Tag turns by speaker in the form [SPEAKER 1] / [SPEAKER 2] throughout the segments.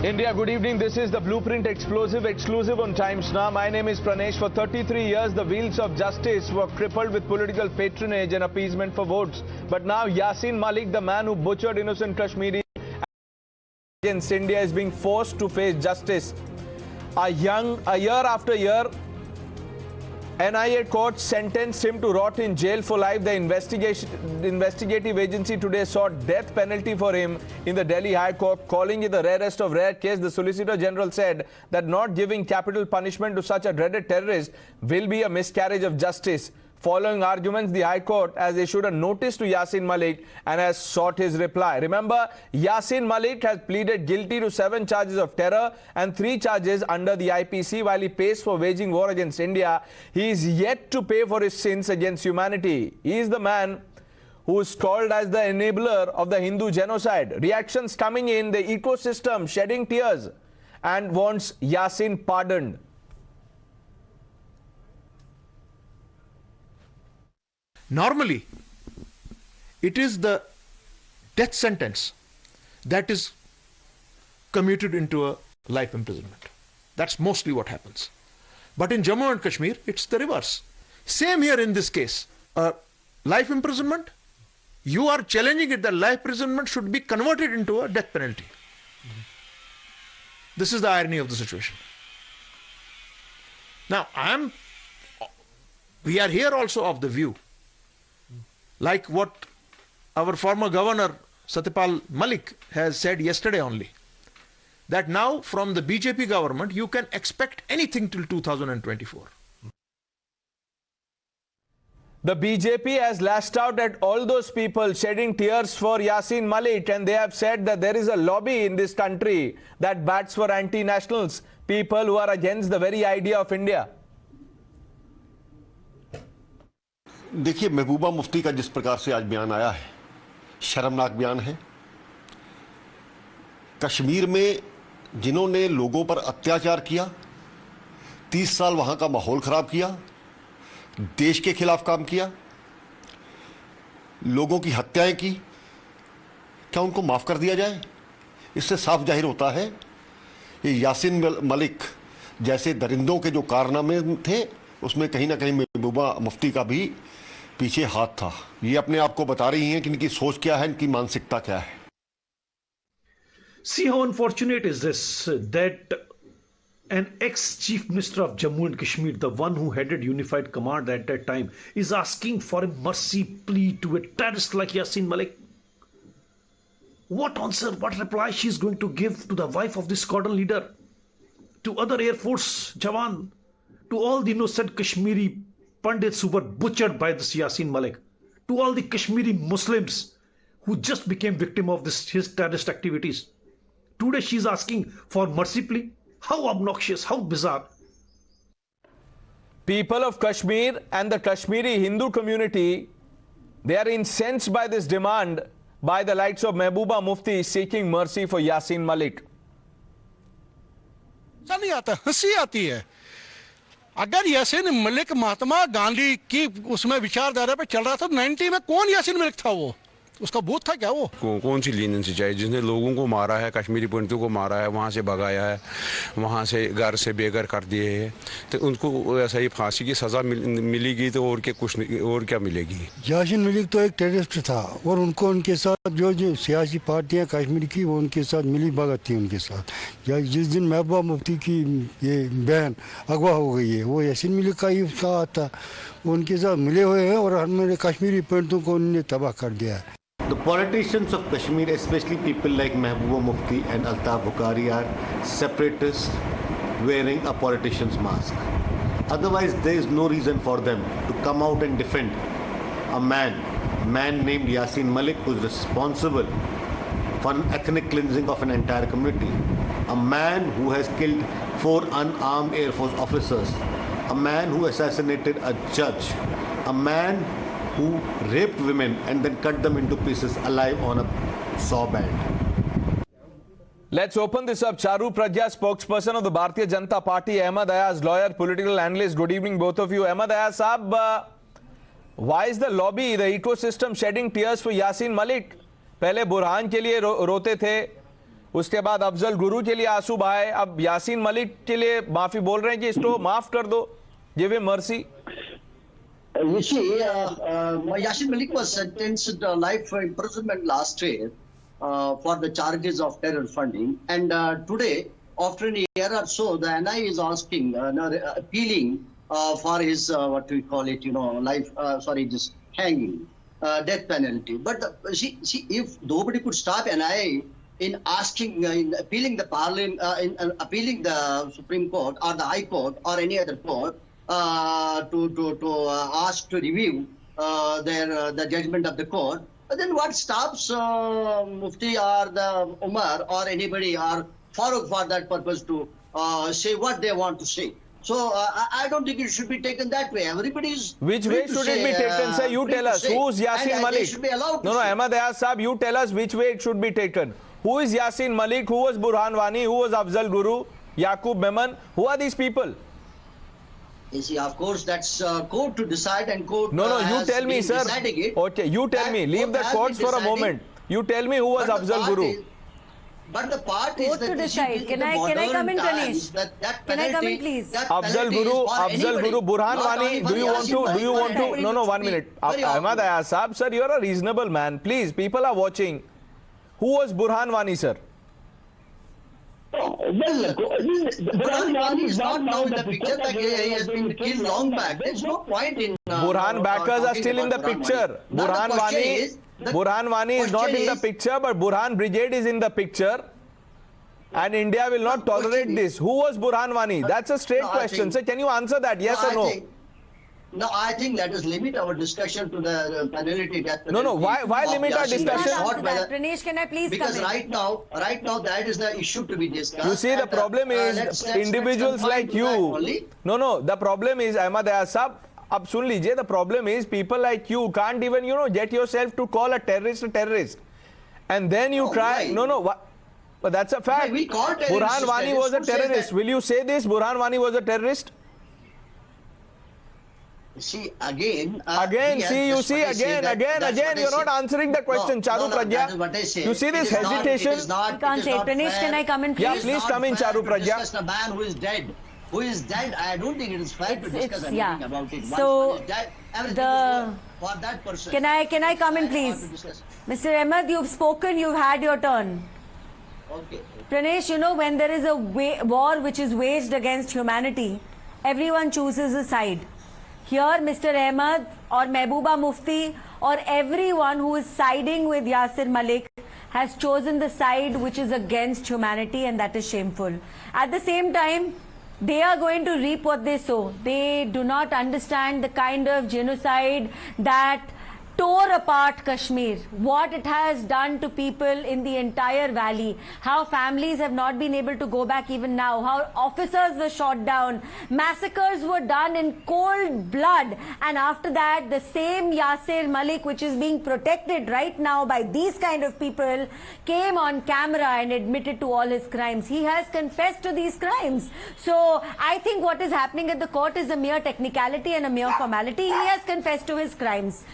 [SPEAKER 1] India, good evening. This is the Blueprint exclusive on Times Now. My name is Pranesh. For 33 years, the wheels of justice were crippled with political patronage and appeasement for votes. But now Yasin Malik, the man who butchered innocent Kashmiri against India, is being forced to face justice. A year after year, NIA court sentenced him to rot in jail for life. The investigative agency today sought death penalty for him in the Delhi High Court, calling it the rarest of rare case. The Solicitor General said that not giving capital punishment to such a dreaded terrorist will be a miscarriage of justice. Following arguments, the High Court has issued a notice to Yasin Malik and has sought his reply. Remember, Yasin Malik has pleaded guilty to 7 charges of terror and 3 charges under the IPC. While he pays for waging war against India, he is yet to pay for his sins against humanity. He is the man who is called as the enabler of the Hindu genocide. Reactions coming in, the ecosystem shedding tears and wants Yasin pardoned.
[SPEAKER 2] Normally, it is the death sentence that is commuted into a life imprisonment. That's mostly what happens. But in Jammu and Kashmir, it's the reverse. Same here in this case. Life imprisonment, you are challenging it that life imprisonment should be converted into a death penalty. This is the irony of the situation. Now, we are here also of the view, like what our former governor Satyapal Malik has said yesterday only, that now from the BJP government you can expect anything till 2024.
[SPEAKER 1] The BJP has lashed out at all those people shedding tears for Yasin Malik, and they have said that there is a lobby in this country that bats for anti-nationals, people who are against the very idea of India.
[SPEAKER 3] देखिए, महबूबा मुफ्ती का जिस प्रकार से आज बयान आया है, शर्मनाक बयान है। कश्मीर में जिन्होंने लोगों पर अत्याचार किया, 30 साल वहां का माहौल खराब किया, देश के खिलाफ काम किया, लोगों की हत्याएं की, क्या उनको माफ कर दिया जाए? इससे साफ जाहिर होता है ये यासिन मलिक जैसे दरिंदों के जो कारनामे थे, उसमें कहीं ना कहीं महबूबा मुफ्ती का भी पीछे हाथ था। ये अपने आप को बता रही हैं कि इनकी सोच क्या है, इनकी मानसिकता क्या है।
[SPEAKER 4] See how unfortunate is this, that an ex-chief minister of Jammu and Kashmir, the one who headed unified command at that time, is asking for a mercy plea to a terrorist like Yasin Malik. What answer, what reply she is going to give to the wife of this squadron leader, to other Air Force Jawan, to all the innocent Kashmiri Pandits who were butchered by this Yasin Malik, to all the Kashmiri Muslims who just became victim of his terrorist activities. Today she is asking for mercy plea. How obnoxious, how bizarre.
[SPEAKER 1] People of Kashmir and the Kashmiri Hindu community, they are incensed by this demand by the likes of Mehbooba Mufti seeking mercy for Yasin Malik.
[SPEAKER 5] नहीं आता, हंसी आती है। अगर यासिन मलिक महात्मा गांधी की उसमें विचारधारा पे चल रहा था, 90 में कौन यासिन मलिक था? वो उसका बूथ था क्या? वो
[SPEAKER 6] कौन सी लीनियंसी चाहिए? जिसने लोगों को मारा है, कश्मीरी पंडितों को मारा है, वहाँ से भगाया है, वहाँ से घर से बेघर कर दिए हैं, तो उनको ऐसा ही फांसी की सज़ा मिलेगी तो और क्या, कुछ नहीं, और क्या मिलेगी?
[SPEAKER 7] यासिन मलिक तो एक टेररिस्ट था और उनको उनके साथ जो सियासी पार्टियाँ कश्मीर की, वो उनके साथ मिली भगत थी उनके साथ। या जिस दिन महबूबा मुफ्ती की ये बहन अगवा हो गई है, वो यासिन मलिक का ही उसका आता, उनके साथ मिले हुए हैं और हमारे कश्मीरी पंडितों को उन्होंने तबाह कर दिया है।
[SPEAKER 3] The politicians of Kashmir, especially people like Mehbooba Mufti and Altaf Bukhari, are separatists wearing a politician's mask. Otherwise, there is no reason for them to come out and defend a man named Yasin Malik, who is responsible for an ethnic cleansing of an entire community. A man who has killed 4 unarmed Air Force officers. A man who assassinated a judge. A man who raped women and then cut them into pieces alive on a saw band.
[SPEAKER 1] Let's open this up. Charu Pragya, spokesperson of the Bharatiya Janata Party, Ahmad Ayaz, lawyer, political analyst. Good evening, both of you. Ahmad Ayaz, saab, why is the lobby, the ecosystem shedding tears for Yasin Malik? पहले बुरहान के लिए रोते थे, उसके बाद अफजल गुरु के लिए आंसू बहाए, अब यासीन मलिक के लिए माफी बोल रहे हैं कि इसको माफ कर दो, give him mercy.
[SPEAKER 8] You see, Yasin Malik was sentenced to life imprisonment last year for the charges of terror funding. And today, after a year or so, the NIA is asking, appealing for his, what we call it, life, just hanging, death penalty. But see, if nobody could stop NIA in asking, in appealing the Parliament, in appealing the Supreme Court or the High Court or any other court, to ask to review the judgment of the court, then what stops Mufti or the Umar or anybody or Farooq for that purpose to say what they want to say? So I don't think it should be taken that way. Everybody's
[SPEAKER 1] which way should it be taken, sir? You tell us. Who's Yasin Malik? No, Ahmad Ayaz Saab, you tell us which way it should be taken. Who is Yasin Malik? Who was Burhan Wani? Who was Afzal Guru? Yaqub Memon? Who are these people?
[SPEAKER 8] You see, of course, that's court to decide, and court.
[SPEAKER 1] No, you tell me, sir. Okay, you tell me. Leave the courts for a moment. You tell me who was Afzal Guru.
[SPEAKER 8] But the part is that
[SPEAKER 9] to decide. Can I come in, Ganesh? Can I come in, please?
[SPEAKER 1] Afzal Guru, Burhan Wani. Do you want to? No, 1 minute. Ahmad Ayaz Saab, sir, you are a reasonable man. Please, people are watching. Who was Burhan Wani, sir?
[SPEAKER 8] Well, Burhan Wani is not now in the picture. Like he has been killed long back. There's no point in.
[SPEAKER 1] Burhan backers are still in the picture. Burhan Wani is not in the picture, but Burhan Brigade is in the picture. And India will not tolerate this. Who was Burhan Wani? That's a straight question. So can you answer that? Yes or no?
[SPEAKER 8] No, I think let us limit our discussion to the penalty death penalty.
[SPEAKER 1] No. Why limit our discussion?
[SPEAKER 9] Pranesh, can I please
[SPEAKER 8] because
[SPEAKER 9] come in?
[SPEAKER 8] right now, that is the issue to be discussed.
[SPEAKER 1] You see, the problem is individuals like you. No. The problem is, Ahmad Ayaz Saab, ab sun lijiye, the problem is people like you can't even, get yourself to call a terrorist. And then you try.
[SPEAKER 8] Right.
[SPEAKER 1] But that's a fact.
[SPEAKER 8] We call
[SPEAKER 1] Burhan Wani was a terrorist. Will you say this? Burhan Wani was a terrorist?
[SPEAKER 8] See, again,
[SPEAKER 1] again, you're not answering the question, Charu Pragya. You see this hesitation?
[SPEAKER 9] You can't say. Pranesh, can I come in, please?
[SPEAKER 1] Yeah, please come in, Charu Pragya.
[SPEAKER 8] Discuss a man who is dead. I don't think it is fair to discuss anything about it.
[SPEAKER 9] So,
[SPEAKER 8] for that person.
[SPEAKER 9] Can I come in, please? Mr. Ahmed, you've spoken, you've had your turn.
[SPEAKER 8] Okay.
[SPEAKER 9] Pranesh, when there is a war which is waged against humanity, everyone chooses a side. Here, Mr. Ahmed or Mehbooba Mufti or everyone who is siding with Yasin Malik has chosen the side which is against humanity, and that is shameful. At the same time, they are going to reap what they sow. They do not understand the kind of genocide that tore apart Kashmir, what it has done to people in the entire valley, how families have not been able to go back even now, how officers were shot down, massacres were done in cold blood, and after that the same Yasin Malik, which is being protected right now by these kind of people, came on camera and admitted to all his crimes. He has confessed to these crimes. So I think what is happening at the court is a mere technicality and a mere formality. He has confessed to his crimes.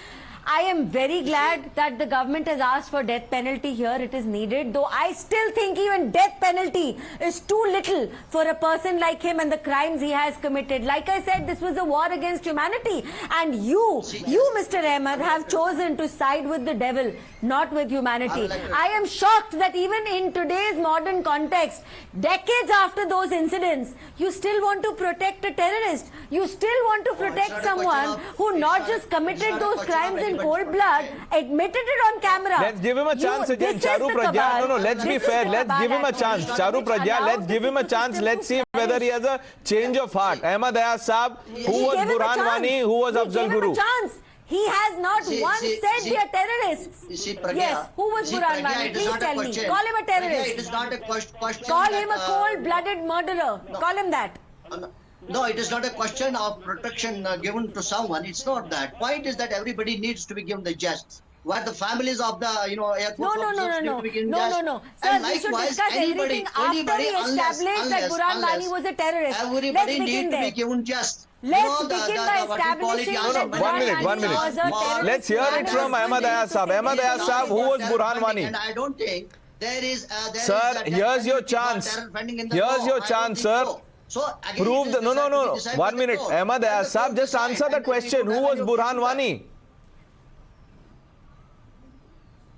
[SPEAKER 9] I am very glad that the government has asked for death penalty here. It is needed, though I still think even death penalty is too little for a person like him and the crimes he has committed. Like I said, this was a war against humanity, and you, Mr. Ahmed, have chosen to side with the devil, not with humanity. I am shocked that even in today's modern context, decades after those incidents, you still want to protect a terrorist. You still want to protect someone who not just committed those crimes in cold blood, admitted it on camera.
[SPEAKER 1] Let's give him a chance again, Charu Pragya. No, let's be fair. Let's give him a chance. Charu Pragya, let's give him a chance. Let's see whether he has a change of heart. Ahmad Ayaz Saab, who was Burhan Wani, who was Afzal Guru?
[SPEAKER 9] He has not once said they are terrorists. Yes, who was Burhan Wani? Please tell me. Call him a terrorist.
[SPEAKER 8] It is not a question.
[SPEAKER 9] Call him a cold-blooded murderer. Call him that.
[SPEAKER 8] No, it is not a question of protection given to someone. It's not that. Point is that everybody needs to be given the justice. Where the families of the, airport officers need to be given justice.
[SPEAKER 9] No. Sir, we should discuss everything after we establish that Burhan Wani was a terrorist.
[SPEAKER 8] Everybody needs to be given justice.
[SPEAKER 9] Let's begin by establishing that Burhan Wani was a terrorist.
[SPEAKER 1] Let's hear it from Ahmad Ayaz Saab. Ahmad Ayaz Saab, who was Burhan Wani?
[SPEAKER 8] And I don't think
[SPEAKER 1] Sir, here's your chance. Here's your chance, sir.
[SPEAKER 8] So again,
[SPEAKER 1] Prove the... No. 1 minute. Ahmad Ayaz Saab, just answer the question. Who was Burhan Wani?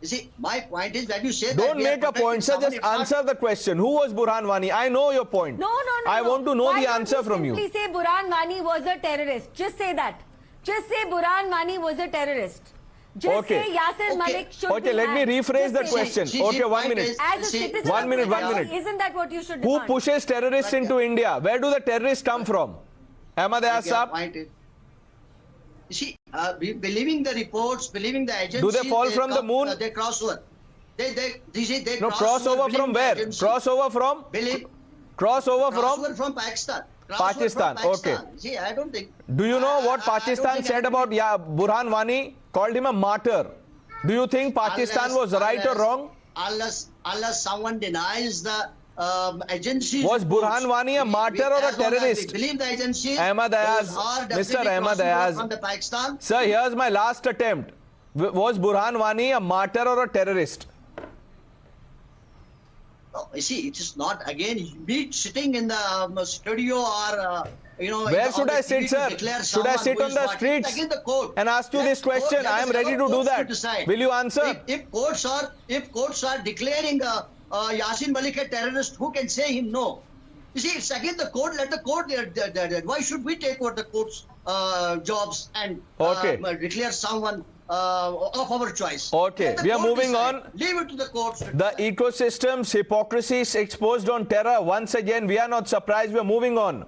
[SPEAKER 8] You see, my point is that you say
[SPEAKER 1] Don't make a point, sir. Just answer the question. Who was Burhan Wani? I know your point.
[SPEAKER 9] No.
[SPEAKER 1] I want to know the answer from you.
[SPEAKER 9] Simply say Burhan Wani was a terrorist. Just say that. Just say Burhan Wani was a terrorist. Just say Yasin Malik should be
[SPEAKER 1] let me rephrase the question. Okay, 1 minute.
[SPEAKER 9] As a citizen
[SPEAKER 1] 1 minute, 1 minute.
[SPEAKER 9] Isn't that what you should
[SPEAKER 1] Who
[SPEAKER 9] demand?
[SPEAKER 1] pushes terrorists into India? Where do the terrorists come from? Ahmad Ayaz Saab?
[SPEAKER 8] You see, believing the reports, believing the agencies...
[SPEAKER 1] Do they fall from the moon?
[SPEAKER 8] They cross over. They
[SPEAKER 1] no, cross over from where? Cross over from? Cross over from
[SPEAKER 8] Pakistan.
[SPEAKER 1] Pakistan, okay.
[SPEAKER 8] See, I don't think...
[SPEAKER 1] Do you know what Pakistan said about Burhan Wani? Called him a martyr. Do you think Pakistan was right or wrong?
[SPEAKER 8] Unless someone denies the agencies...
[SPEAKER 1] Was Burhan Wani a martyr or a terrorist?
[SPEAKER 8] We believe the agencies...
[SPEAKER 1] Ahmad Ayaz, Mr. Ahmad Ayaz. Sir, here's my last attempt. Was Burhan Wani a martyr or a terrorist?
[SPEAKER 8] No, you see, it is not, again, me sitting in the studio or...
[SPEAKER 1] Where should I sit, sir? Should I sit on the streets and ask you this question? I am ready to do that. Will you answer?
[SPEAKER 8] If courts are declaring Yasin Malik a terrorist, who can say him no? You see, it's again the court. Let the court. Why should we take over the court's jobs and declare someone of our choice?
[SPEAKER 1] Okay, we are moving on.
[SPEAKER 8] Leave it to the courts.
[SPEAKER 1] The ecosystem's hypocrisy is exposed on terror. Once again, we are not surprised. We are moving on.